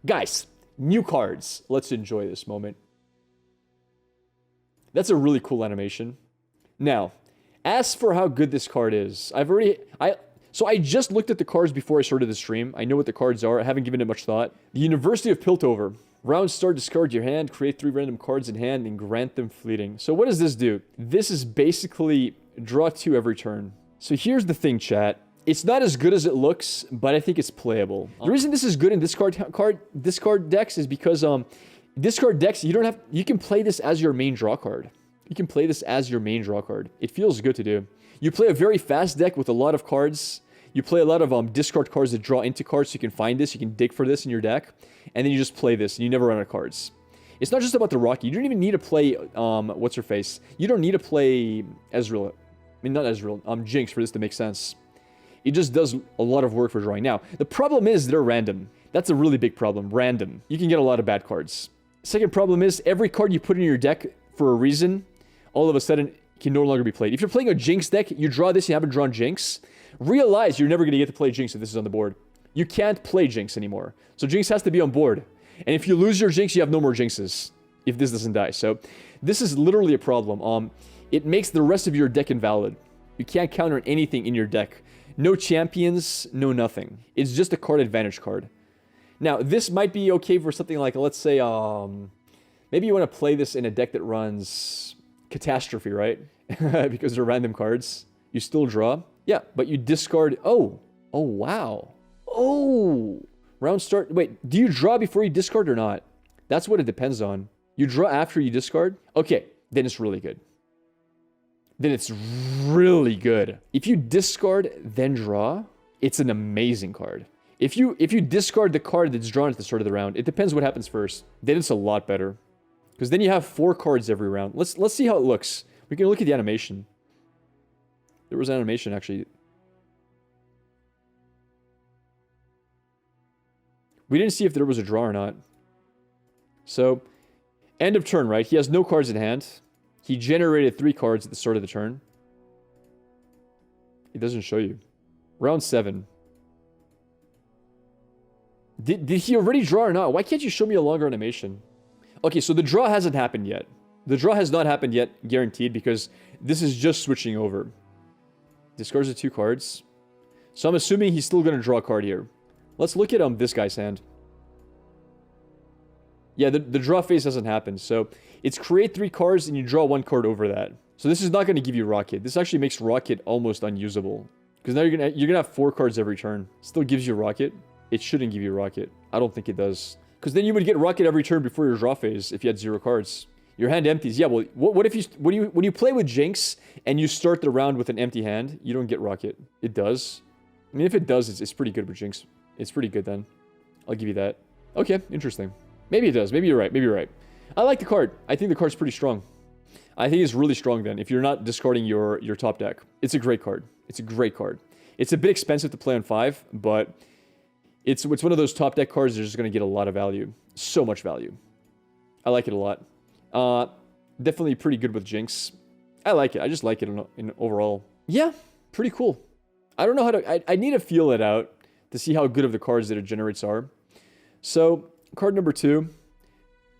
Guys, new cards. Let's enjoy this moment. That's a really cool animation. Now, as for how good this card is, so I just looked at the cards before I started the stream. I know what the cards are. I haven't given it much thought. The University of Piltover. Round start, discard your hand, create 3 random cards in hand, and grant them fleeting. So what does this do? This is basically draw 2 every turn. So here's the thing, chat. It's not as good as it looks, but I think it's playable. The reason this is good in discard decks is because discard decks, you can play this as your main draw card. You can play this as your main draw card. It feels good to do. You play a very fast deck with a lot of cards. You play a lot of discard cards that draw into cards, so you can find this, you can dig for this in your deck, and then you just play this, and you never run out of cards. It's not just about the Rocky. You don't even need to play, what's-her-face? You don't need to play Ezreal. I mean, not Ezreal, Jinx for this to make sense. It just does a lot of work for drawing. Now, the problem is they're random. That's a really big problem, random. You can get a lot of bad cards. Second problem is every card you put in your deck for a reason, all of a sudden, can no longer be played. If you're playing a Jinx deck, you draw this, you haven't drawn Jinx, realize you're never going to get to play Jinx if this is on the board. You can't play Jinx anymore. So Jinx has to be on board. And if you lose your Jinx, you have no more Jinxes if this doesn't die. So this is literally a problem. It makes the rest of your deck invalid. You can't counter anything in your deck. No champions, no nothing. It's just a card advantage card. Now, this might be okay for something like, let's say, maybe you want to play this in a deck that runs Catastrophe, right? Because they're random cards. You still draw. Yeah, but you discard. Oh, wow. Oh, round start. Wait, do you draw before you discard or not? That's what it depends on. You draw after you discard? Okay, then it's really good. Then it's really good. If you discard, then draw, it's an amazing card. If you discard the card that's drawn at the start of the round, it depends what happens first. Then it's a lot better. Because then you have 4 cards every round. Let's see how it looks. We can look at the animation. There was an animation, actually. We didn't see if there was a draw or not. So, end of turn, right? He has no cards in hand. He generated 3 cards at the start of the turn. It doesn't show you. Round 7. Did he already draw or not? Why can't you show me a longer animation? Okay, so the draw hasn't happened yet. The draw has not happened yet, guaranteed, because this is just switching over. Discards the 2 cards. So I'm assuming he's still going to draw a card here. Let's look at this guy's hand. Yeah, the draw phase hasn't happened. So it's create 3 cards and you draw 1 card over that. So this is not going to give you Rocket. This actually makes Rocket almost unusable. Because now you're gonna have 4 cards every turn. Still gives you Rocket. It shouldn't give you Rocket. I don't think it does. Because then you would get Rocket every turn before your draw phase if you had 0 cards. Your hand empties. Yeah, well, what if when you play with Jinx and you start the round with an empty hand, you don't get Rocket. It does. I mean, if it does, it's pretty good with Jinx. It's pretty good then. I'll give you that. Okay, interesting. Maybe it does. Maybe you're right. Maybe you're right. I like the card. I think the card's pretty strong. I think it's really strong then, if you're not discarding your top deck. It's a great card. It's a great card. It's a bit expensive to play on 5, but it's one of those top deck cards that's just going to get a lot of value. So much value. I like it a lot. Definitely pretty good with Jinx. I like it. I just like it in overall. Yeah, pretty cool. I don't know how to... I need to feel it out to see how good of the cards that it generates are. So, card number 2.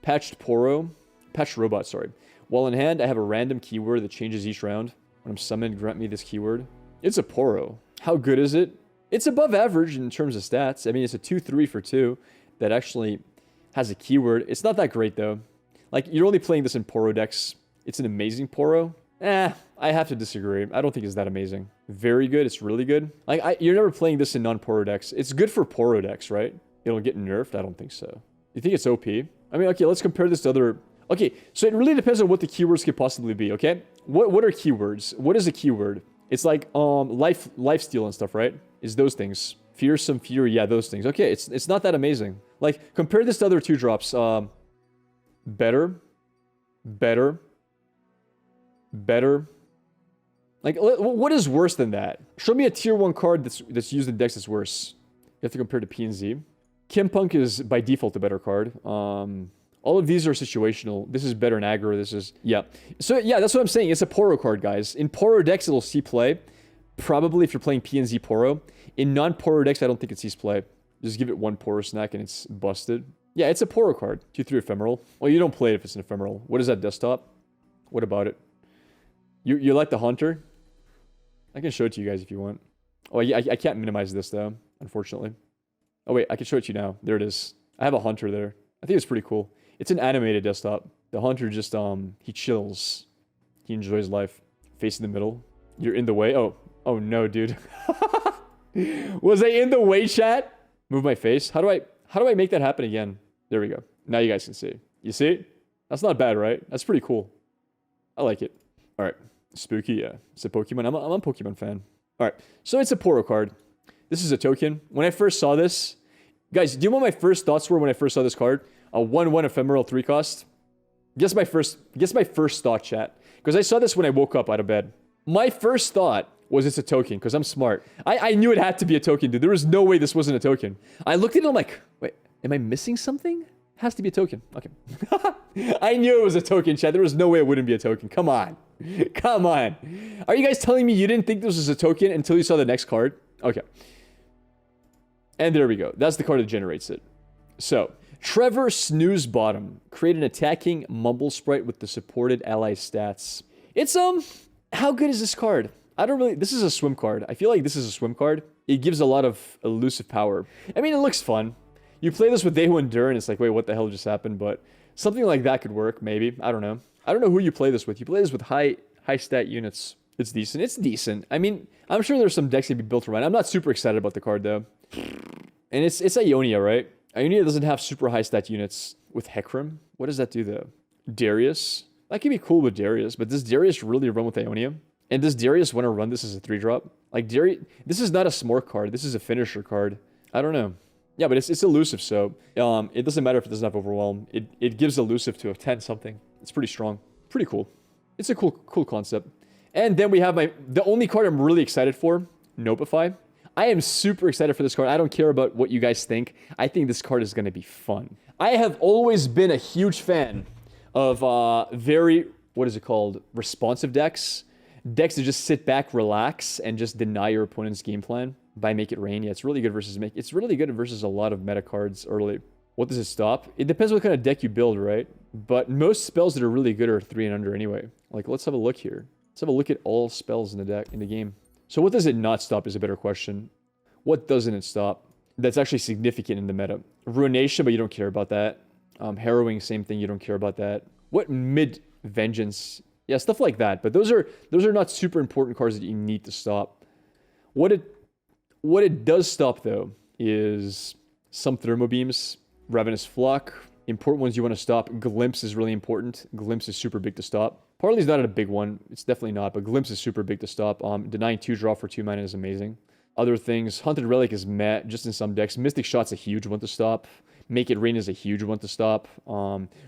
Patched Poro. Patched Robot, sorry. While in hand, I have a random keyword that changes each round. When I'm summoned, grant me this keyword. It's a Poro. How good is it? It's above average in terms of stats. I mean, it's a 2/3 for 2 that actually has a keyword. It's not that great, though. Like, you're only playing this in Poro decks. It's an amazing Poro. I have to disagree. I don't think it's that amazing. Very good. It's really good. Like, you're never playing this in non-Poro decks. It's good for Poro decks, right? It'll get nerfed? I don't think so. You think it's OP? I mean, okay, let's compare this to other... Okay, so it really depends on what the keywords could possibly be, okay? What are keywords? What is a keyword? It's like lifesteal and stuff, right? Is those things. Fearsome Fury, yeah, those things. Okay, it's not that amazing. Like, compare this to other 2-drops. Better. Like, what is worse than that? Show me a tier 1 card that's used in decks that's worse. You have to compare to P and Z. Kimpunk is, by default, a better card. All of these are situational. This is better in aggro. This is... Yeah. So, yeah, that's what I'm saying. It's a Poro card, guys. In Poro decks, it'll see play. Probably if you're playing P and Z Poro. In non-Poro decks, I don't think it sees play. Just give it one Poro snack and it's busted. Yeah, it's a Poro card. 2/3 ephemeral. Well, you don't play it if it's an ephemeral. What is that desktop? What about it? You like the Hunter? I can show it to you guys if you want. Oh, yeah, I can't minimize this though, unfortunately. Oh wait, I can show it to you now. There it is. I have a Hunter there. I think it's pretty cool. It's an animated desktop. The Hunter just, he chills. He enjoys life. Face in the middle. You're in the way. Oh no, dude. Was I in the way, chat? Move my face. How do I make that happen again? There we go. Now you guys can see. You see? That's not bad, right? That's pretty cool. I like it. All right. Spooky, yeah. It's a Pokemon. I'm a Pokemon fan. All right. So it's a Poro card. This is a token. When I first saw this, guys, do you know what my first thoughts were when I first saw this card? A 1/1 ephemeral 3 cost. Guess my first thought, chat. Because I saw this when I woke up out of bed. My first thought was it's a token, because I'm smart. I knew it had to be a token, dude. There was no way this wasn't a token. I looked at it and I'm like, wait, am I missing something? Has to be a token. Okay. I knew it was a token, chat. There was no way it wouldn't be a token. Come on. Come on. Are you guys telling me you didn't think this was a token until you saw the next card? Okay. And there we go. That's the card that generates it. So, Trevor Snooze Bottom. Create an attacking Mumble Sprite with the supported ally stats. It's, how good is this card? This is a swim card. I feel like this is a swim card. It gives a lot of elusive power. I mean, it looks fun. You play this with Dehu Endure and it's like, wait, what the hell just happened? But something like that could work, maybe. I don't know. I don't know who you play this with. You play this with high stat units. It's decent. It's decent. I mean, I'm sure there's some decks that be built around. I'm not super excited about the card, though. And it's Ionia, right? Ionia doesn't have super high stat units with Hecarim. What does that do, though? Darius? That could be cool with Darius, but does Darius really run with Ionia? And does Darius want to run this as a 3-drop? Like, this is not a smork card. This is a finisher card. I don't know. Yeah, but it's elusive, so it doesn't matter if it doesn't have Overwhelm. It gives elusive to a 10-something. It's pretty strong. Pretty cool. It's a cool concept. And then we have the only card I'm really excited for, Nopeify. I am super excited for this card. I don't care about what you guys think. I think this card is going to be fun. I have always been a huge fan of very, what is it called, responsive decks. Decks that just sit back, relax, and just deny your opponent's game plan by Make It Rain. Yeah, it's really good versus a lot of meta cards early. What does it stop? It depends what kind of deck you build, right? But most spells that are really good are 3 and under anyway. Like, let's have a look here. Let's have a look at all spells in the game. So what does it not stop is a better question. What doesn't it stop? That's actually significant in the meta. Ruination, but you don't care about that. Harrowing, same thing, you don't care about that. What Vengeance? Yeah, stuff like that. But those are not super important cards that you need to stop. What it does stop, though, is some Thermo Beams, Ravenous Flock. Important ones you want to stop. Glimpse is really important. Glimpse is super big to stop. Parley's not a big one. It's definitely not, but Glimpse is super big to stop. Denying 2-draw for 2 mana is amazing. Other things, Hunted Relic is meh, just in some decks. Mystic Shot's a huge one to stop. Make It Rain is a huge one to stop.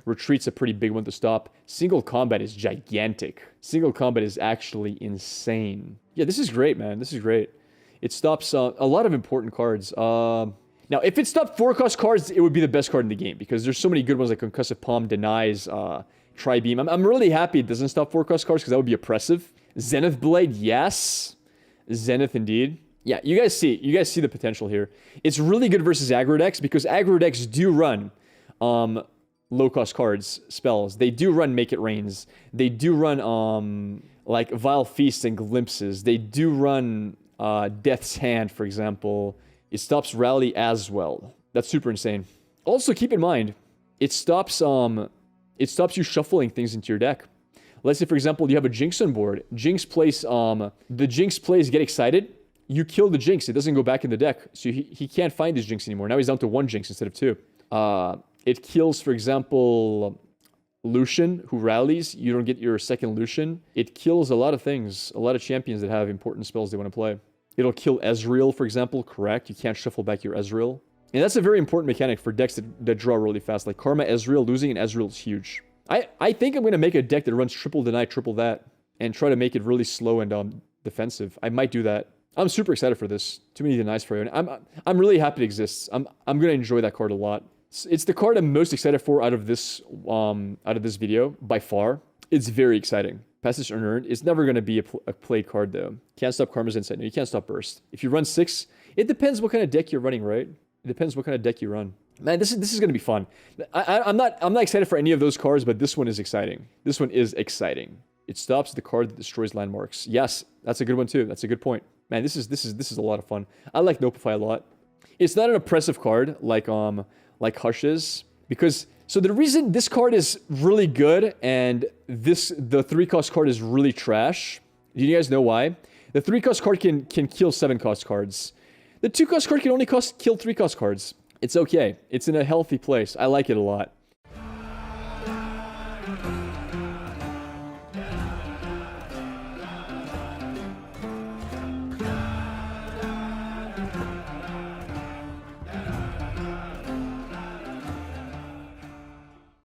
Retreat's a pretty big one to stop. Single Combat is gigantic. Single Combat is actually insane. Yeah, this is great, man. This is great. It stops a lot of important cards. Now, if it stopped 4-cost cards, it would be the best card in the game because there's so many good ones like Concussive Palm, Denies, Tri-Beam. I'm really happy it doesn't stop 4-cost cards because that would be oppressive. Zenith Blade, yes. Zenith indeed. Yeah, you guys see the potential here. It's really good versus aggro decks because aggro decks do run low-cost cards, spells. They do run Make It Rains. They do run like Vile Feasts and Glimpses. They do run Death's Hand, for example. It stops Rally as well. That's super insane. Also, keep in mind, it stops you shuffling things into your deck. Let's say, for example, you have a Jinx on board. Jinx plays, the Jinx plays Get Excited. You kill the Jinx. It doesn't go back in the deck. So he can't find his Jinx anymore. Now he's down to 1 Jinx instead of 2. It kills, for example, Lucian, who rallies. You don't get your second Lucian. It kills a lot of things. A lot of champions that have important spells they want to play. It'll kill Ezreal, for example. Correct. You can't shuffle back your Ezreal. And that's a very important mechanic for decks that draw really fast. Like Karma Ezreal, losing an Ezreal is huge. I think I'm going to make a deck that runs triple deny, triple that, and try to make it really slow and defensive. I might do that. I'm super excited for this. Too many denies for you. I'm really happy it exists. I'm going to enjoy that card a lot. It's the card I'm most excited for out of this video by far. It's very exciting. Passage Unearned. It's never going to be a played card though. Can't stop Karma's Insight. No, you can't stop Burst. If you run 6, it depends what kind of deck you're running, right? It depends what kind of deck you run. Man, this is gonna be fun. I'm not excited for any of those cards, but this one is exciting. This one is exciting. It stops the card that destroys landmarks. Yes, that's a good one too. That's a good point. Man, this is a lot of fun. I like Nopeify a lot. It's not an oppressive card like Hush is, because so the reason this card is really good and the 3-cost card is really trash. Do you guys know why? The 3-cost card can kill 7-cost cards. The 2-cost card can only kill 3-cost cards. It's okay. It's in a healthy place. I like it a lot.